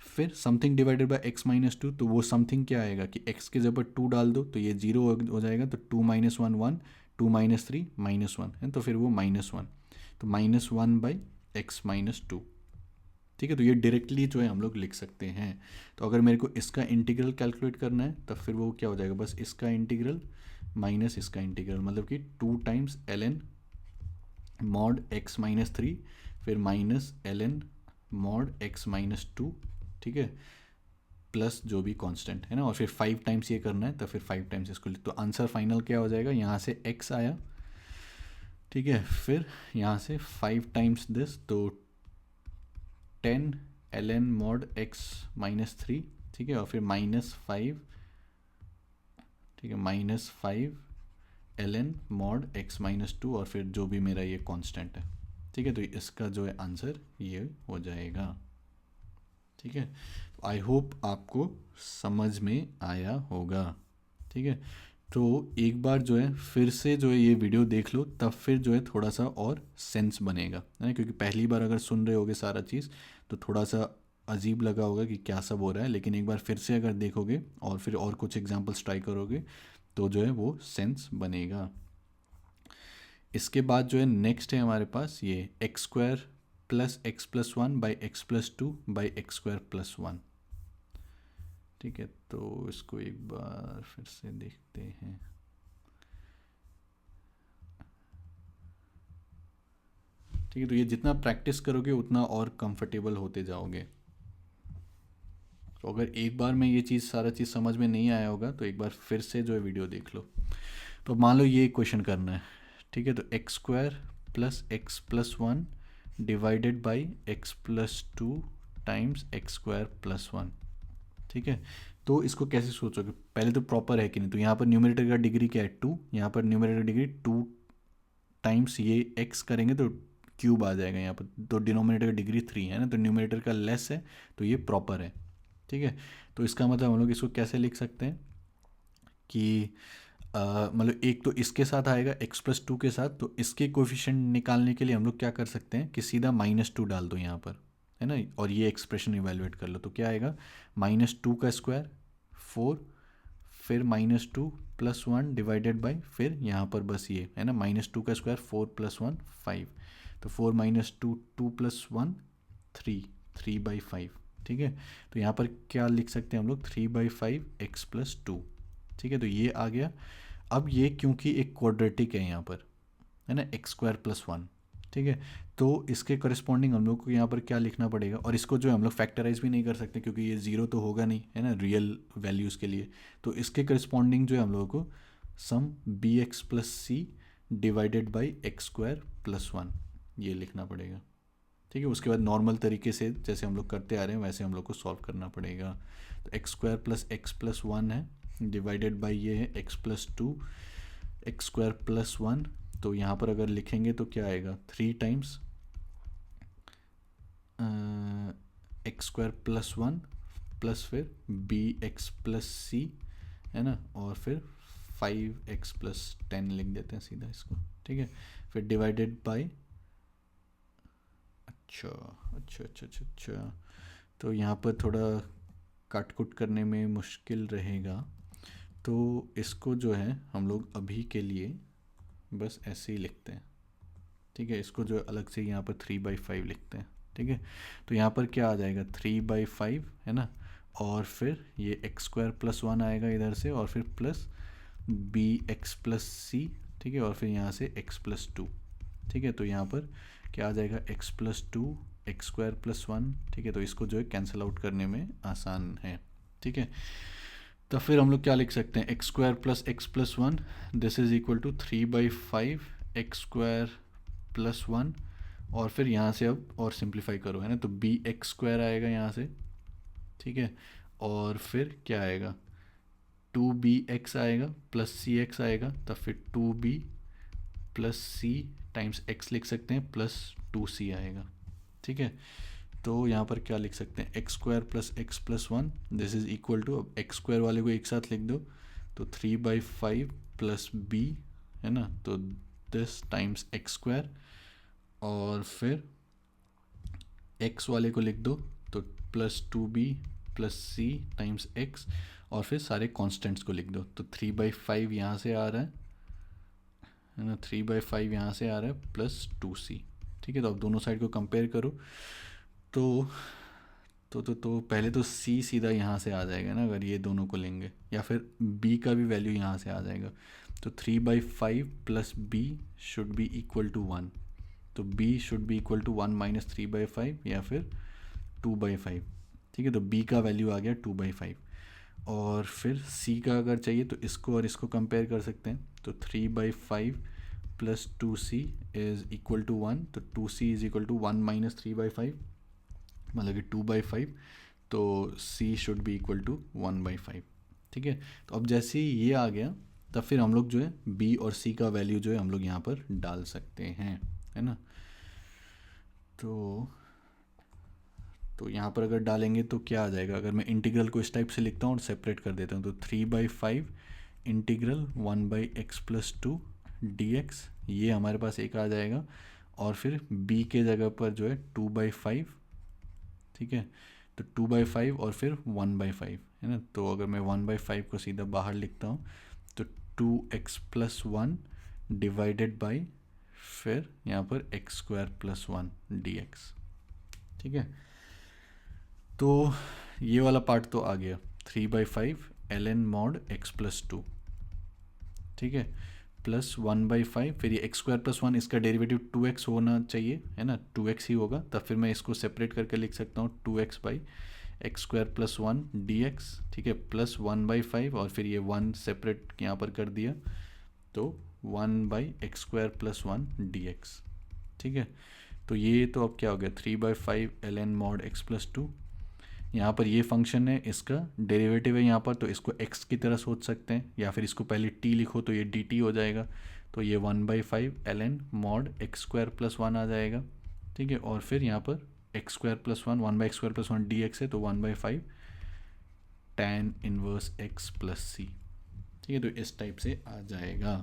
फिर something divided by x minus 2, तो वो समथिंग क्या आएगा कि x के जगह 2 डाल दो तो ये 0 हो जाएगा, तो 2 माइनस 1 1, 2 माइनस 3 माइनस 1 है, तो फिर वो माइनस 1, तो माइनस 1 बाई एक्स माइनस 2। ठीक है, तो ये डायरेक्टली जो है हम लोग लिख सकते हैं। तो अगर मेरे को इसका इंटीग्रल कैलकुलेट करना है तब फिर वो क्या हो जाएगा, बस इसका इंटीग्रल माइनस इसका इंटीग्रल, मतलब कि 2 times ln mod x minus 3 फिर minus ln mod x minus 2, ठीक है, प्लस जो भी कांस्टेंट है ना, और फिर 5 टाइम्स ये करना है तो फिर 5 टाइम्स इसको, तो आंसर फाइनल क्या हो जाएगा, यहाँ से x आया, ठीक है, फिर यहाँ से 5 टाइम्स दिस, तो 10 ln मॉड x माइनस 3, ठीक है, और फिर माइनस 5, ठीक है, minus 5 ln mod x minus 2, और फिर जो भी मेरा ये कांस्टेंट है। ठीक है, तो इसका जो है आंसर ये हो जाएगा। ठीक है, आई होप आपको समझ में आया होगा। ठीक है, तो एक बार जो है फिर से जो है ये वीडियो देख लो, तब फिर जो है थोड़ा सा और सेंस बनेगा, है ना, क्योंकि पहली बार अगर सुन रहे होगे सारा चीज़ तो थोड़ा सा अजीब लगा होगा कि क्या सब हो रहा है, लेकिन एक बार फिर से अगर देखोगे और फिर और कुछ एग्जांपल्स ट्राई करोगे तो जो है वो सेंस बनेगा। इसके बाद जो है नेक्स्ट है हमारे पास ये x square plus x plus 1 by x plus 2 by x square plus 1। ठीक है, तो इसको एक बार फिर से देखते हैं। ठीक है, तो ये जितना प्रैक्टिस करोगे उतना और कंफर्टेबल होते जाओगे। तो अगर एक बार में ये चीज़ सारा चीज़ समझ में नहीं आया होगा तो एक बार फिर से जो है वीडियो देख लो। तो मान लो ये क्वेश्चन करना है, ठीक है, तो x square plus x plus 1 divided by x plus 2 times x square plus 1। ठीक है, तो इसको कैसे सोचोगे, पहले तो प्रॉपर है कि नहीं, तो यहाँ पर न्यूमरेटर का डिग्री क्या है 2, यहाँ पर न्यूमरेटर डिग्री 2 टाइम्स ये x करेंगे तो क्यूब आ जाएगा यहाँ पर, तो डिनोमिनेटर का डिग्री 3 है ना, तो न्यूमरेटर का लेस है तो ये प्रॉपर है। ठीक है, तो इसका मतलब हम लोग इसको कैसे लिख सकते हैं कि मतलब एक तो इसके साथ आएगा x प्लस 2 के साथ, तो इसके कोफिशिएंट निकालने के लिए हम लोग क्या कर सकते हैं कि सीधा माइनस 2 डाल दो यहाँ पर, है ना, और ये एक्सप्रेशन इवेलुएट कर लो, तो क्या आएगा माइनस 2 का स्क्वायर 4 फिर माइनस 2 प्लस 1 डिवाइडेड बाई फिर यहाँ पर बस ये है ना, माइनस 2 का स्क्वायर 4 प्लस 1 5, तो 4 माइनस 2 2 प्लस 1 3 3 बाई 5। ठीक है। तो यहाँ पर क्या लिख सकते हैं हम लोग, 3/5 x+2, ठीक है। तो ये आ गया। अब ये क्योंकि एक क्वाड्रेटिक है यहाँ पर, है ना, x² + 1, ठीक है। तो इसके करस्पॉन्डिंग हम लोग को यहाँ पर क्या लिखना पड़ेगा, और इसको जो है हम लोग फैक्टराइज भी नहीं कर सकते क्योंकि ये ज़ीरो तो होगा नहीं, है ना, रियल वैल्यूज़ के लिए। तो इसके करस्पॉन्डिंग जो है हम लोगों को सम bx+c डिवाइडेड बाई x² + 1 ये लिखना पड़ेगा, ठीक है। उसके बाद नॉर्मल तरीके से जैसे हम लोग करते आ रहे हैं वैसे हम लोग को सॉल्व करना पड़ेगा। तो x² + x+1 है, डिवाइडेड बाई ये है x+2 x² + 1। तो यहाँ पर अगर लिखेंगे तो क्या आएगा, 3 टाइम्स x² + 1 प्लस फिर bx+c, है ना, और फिर 5x + 10 लिख देते हैं सीधा इसको, ठीक है। फिर डिवाइडेड बाय, अच्छा अच्छा अच्छा अच्छा अच्छा, तो यहाँ पर थोड़ा काट कुट करने में मुश्किल रहेगा, तो इसको जो है हम लोग अभी के लिए बस ऐसे ही लिखते हैं, ठीक है। इसको जो अलग से यहाँ पर 3/5 लिखते हैं, ठीक है। तो यहाँ पर क्या आ जाएगा, 3/5, है ना, और फिर ये x² + 1 आएगा इधर से, और फिर प्लस bx+c, ठीक है, और फिर यहाँ से x+2, ठीक है। तो यहाँ पर क्या आ जाएगा, x+2 x² + 1, ठीक है। तो इसको जो है कैंसिल आउट करने में आसान है, ठीक है। तो फिर हम लोग क्या लिख सकते हैं, x² + x+1 this is equal to 3/5 x² + 1, और फिर यहाँ से अब और सिंप्लीफाई करो, है ना, तो bx² आएगा यहाँ से, ठीक है। और फिर क्या आएगा, 2bx आएगा प्लस cx आएगा, तब फिर 2b + c टाइम्स x लिख सकते हैं, प्लस 2c आएगा, ठीक है। तो यहाँ पर क्या लिख सकते हैं, x² + x+1 this is equal to, अब x² वाले को एक साथ लिख दो, तो 3/5 + b, है ना, तो दिस टाइम्स x², और फिर x वाले को लिख दो, तो plus 2b + c times x, और फिर सारे कॉन्स्टेंट्स को लिख दो। तो 3/5 यहाँ से आ रहा है ना, 3/5 यहाँ से आ रहा है, प्लस 2c, ठीक है। तो अब दोनों साइड को कंपेयर करो, तो पहले तो c सीधा यहाँ से आ जाएगा ना अगर ये दोनों को लेंगे, या फिर b का भी वैल्यू यहाँ से आ जाएगा। तो 3/5 + b should be equal to 1, तो b should be equal to 1 - 3/5 या फिर 2/5, ठीक है। तो b का वैल्यू आ गया 2/5, और फिर c का अगर चाहिए तो इसको और इसको कंपेयर कर सकते हैं। तो 3/5 + 2c इज़ इक्वल टू 1, तो 2c इज़ इक्वल टू 1 - 3/5, मतलब कि 2/5, तो c should be equal to 1/5, ठीक है। तो अब जैसे ही ये आ गया, तब फिर हम लोग जो है b और c का वैल्यू जो है हम लोग यहाँ पर डाल सकते हैं, है ना। तो यहाँ पर अगर डालेंगे तो क्या आ जाएगा, अगर मैं इंटीग्रल को इस टाइप से लिखता हूँ और सेपरेट कर देता हूँ, तो 3/5 इंटीग्रल 1/x+2 dx, ये हमारे पास एक आ जाएगा, और फिर b के जगह पर जो है 2/5, ठीक है। तो 2/5 और फिर 1/5, है ना। तो अगर मैं 1/5 को सीधा बाहर लिखता हूँ, तो 2x+1 डिवाइडेड बाई फिर यहाँ पर x² + 1 dx, ठीक है। तो ये वाला पार्ट तो आ गया, 3/5 ln mod x+2, ठीक है, प्लस 1/5, फिर ये x² + 1 इसका डेरिवेटिव 2x होना चाहिए, है ना, 2x ही होगा, तब फिर मैं इसको सेपरेट करके लिख सकता हूँ 2x/x² + 1 dx, ठीक है, प्लस 1/5, और फिर ये 1 सेपरेट यहाँ पर कर दिया, तो 1/x² + 1 dx, ठीक है। तो ये तो अब क्या हो गया, 3/5 ln mod x+2, यहाँ पर ये फंक्शन है, इसका डेरिवेटिव है यहाँ पर, तो इसको x की तरह सोच सकते हैं, या फिर इसको पहले t लिखो तो ये dt हो जाएगा, तो ये 1/5 ln mod x² + 1 आ जाएगा, ठीक है। और फिर यहाँ पर x² + 1 1/x² + 1 dx है, तो 1/5 tan इनवर्स x + c, ठीक है। तो इस टाइप से आ जाएगा।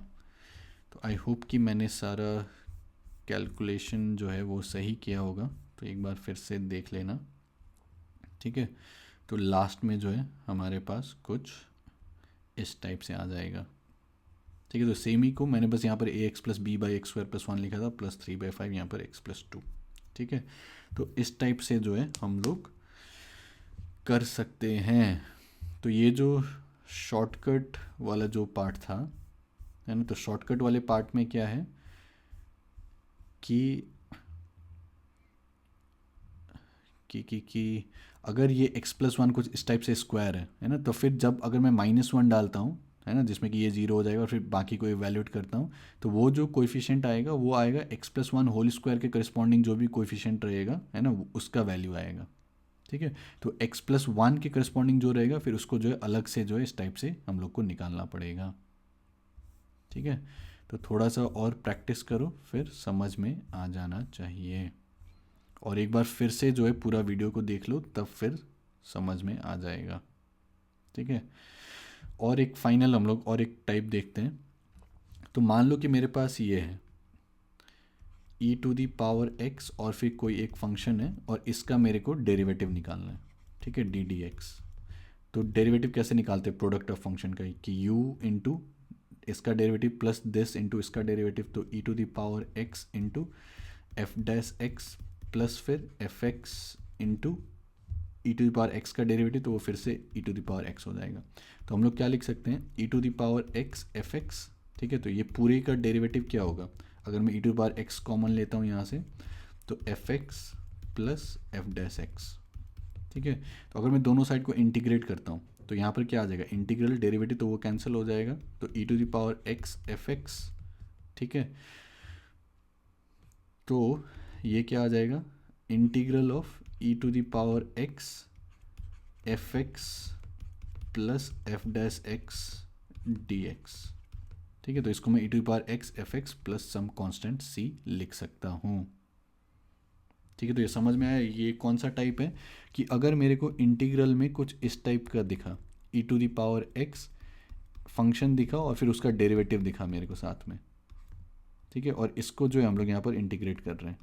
तो आई होप कि मैंने सारा कैलकुलेशन जो है वो सही किया होगा, तो एक बार फिर से देख लेना, ठीक है। तो लास्ट में जो है हमारे पास कुछ इस टाइप से आ जाएगा, ठीक है। तो सेम ही को मैंने बस यहाँ पर ax + b/x² + 1 लिखा था, प्लस 3/5 यहाँ पर x + 2, ठीक है। तो इस टाइप से जो है हम लोग कर सकते हैं। तो ये जो शॉर्टकट वाला जो पार्ट था, है ना, तो शॉर्टकट वाले पार्ट में क्या है कि कि अगर ये x+1 कुछ इस टाइप से स्क्वायर है ना, तो फिर जब अगर मैं -1 डालता हूँ, है ना, जिसमें कि ये 0 हो जाएगा और फिर बाकी को इवैल्यूएट करता हूँ, तो वो जो कोएफिशिएंट आएगा वो आएगा x+1 होल स्क्वायर के करस्पॉन्डिंग जो भी कोएफिशिएंट रहेगा, है ना, उसका वैल्यू आएगा। ठीक है, तो x+1 के करस्पॉन्डिंग जो रहेगा फिर उसको जो है अलग से जो है इस टाइप से हम लोग को निकालना पड़ेगा। ठीक है, तो थोड़ा सा और प्रैक्टिस करो फिर समझ में आ जाना चाहिए, और एक बार फिर से जो है पूरा वीडियो को देख लो तब फिर समझ में आ जाएगा। ठीक है, और एक फाइनल हम लोग और एक टाइप देखते हैं। तो मान लो कि मेरे पास ये है e⁻x और फिर कोई एक फंक्शन है और इसका मेरे को डेरिवेटिव निकालना है। ठीक है, ddx। तो डेरिवेटिव कैसे निकालते हैं प्रोडक्ट ऑफ फंक्शन का, कि u इंटू इसका डेरिवेटिव प्लस दिस इंटू इसका डेरिवेटिव, तो e⁻x इंटू f'(x) प्लस फिर fx इंटू e⁻x का डेरिवेटिव, तो वो फिर से e⁻x हो जाएगा। तो हम लोग क्या लिख सकते हैं, e⁻x fx। ठीक है, तो ये पूरे का डेरिवेटिव क्या होगा, अगर मैं e⁻x कॉमन लेता हूँ यहाँ से, तो fx प्लस f'(x). ठीक है, तो अगर मैं दोनों साइड को इंटीग्रेट करता हूँ तो यहाँ पर क्या आ जाएगा, इंटीग्रल डेरिवेटिव, तो वो कैंसिल हो जाएगा, तो e⁻x fx। ठीक है, तो ये क्या आ जाएगा, integral of e⁻x fx plus f'(x) dx। ठीक है, तो इसको मैं e⁻x fx plus some constant c लिख सकता हूँ। ठीक है, तो ये समझ में आया ये कौन सा टाइप है, कि अगर मेरे को इंटीग्रल में कुछ इस टाइप का दिखा, e⁻x फंक्शन दिखा और फिर उसका डेरिवेटिव दिखा मेरे को साथ में। ठीक है, और इसको जो है हम लोग यहाँ पर इंटीग्रेट कर रहे हैं।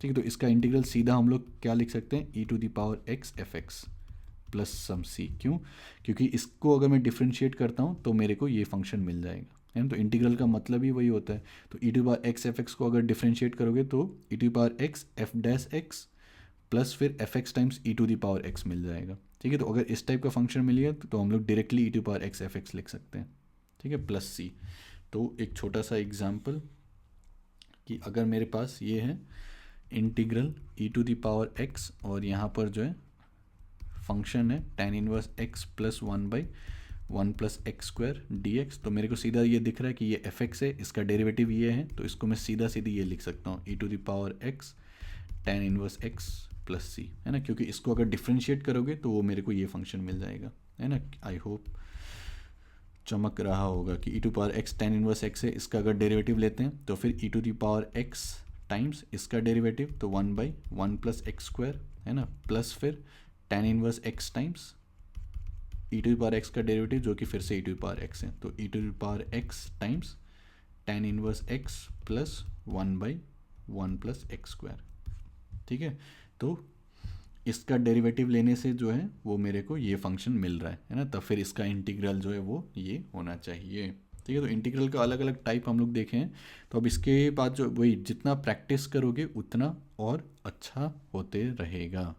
ठीक है, तो इसका इंटीग्रल सीधा हम लोग क्या लिख सकते हैं, e⁻x fx प्लस सम c। क्यों, क्योंकि इसको अगर मैं डिफ्रेंशिएट करता हूँ तो मेरे को ये फंक्शन मिल जाएगा, है ना। तो इंटीग्रल का मतलब ही वही होता है। तो e⁻x fx को अगर डिफ्रेंशिएट करोगे तो e⁻x f'(x) प्लस फिर fx टाइम्स e⁻x मिल जाएगा। ठीक है, तो अगर इस टाइप का फंक्शन मिल गया तो हम लोग डायरेक्टली e⁻x fx लिख सकते हैं। ठीक है, प्लस c। तो एक छोटा सा एग्जाम्पल, कि अगर मेरे पास ये है इंटीग्रल e⁻x और यहाँ पर जो है फंक्शन है tan−1x plus 1/1 plus x² dx, तो मेरे को सीधा ये दिख रहा है कि ये fx है, इसका डेरिवेटिव ये है, तो इसको मैं सीधा सीधी ये लिख सकता हूँ e⁻x tan−1x प्लस c, है ना, क्योंकि इसको अगर डिफ्रेंशिएट करोगे तो वो मेरे को ये फंक्शन मिल जाएगा, है ना। आई होप चमक रहा होगा कि e⁻x tan−1x है, इसका अगर डेरिवेटिव लेते हैं तो फिर e⁻x टाइम्स इसका डेरिवेटिव, तो 1/1 प्लस x², है ना, प्लस फिर tan−1x टाइम्स e⁻x का डेरिवेटिव जो कि फिर से e⁻x है, तो e⁻x times tan−1x plus 1/1 plus x²। ठीक है, तो इसका डेरिवेटिव लेने से जो है वो मेरे को ये फंक्शन मिल रहा है ना, तब फिर इसका इंटीग्रल जो है वो ये होना चाहिए। ठीक है, तो इंटीग्रल का अलग अलग टाइप हम लोग देखे हैं। तो अब इसके बाद जो वही जितना प्रैक्टिस करोगे उतना और अच्छा होते रहेगा।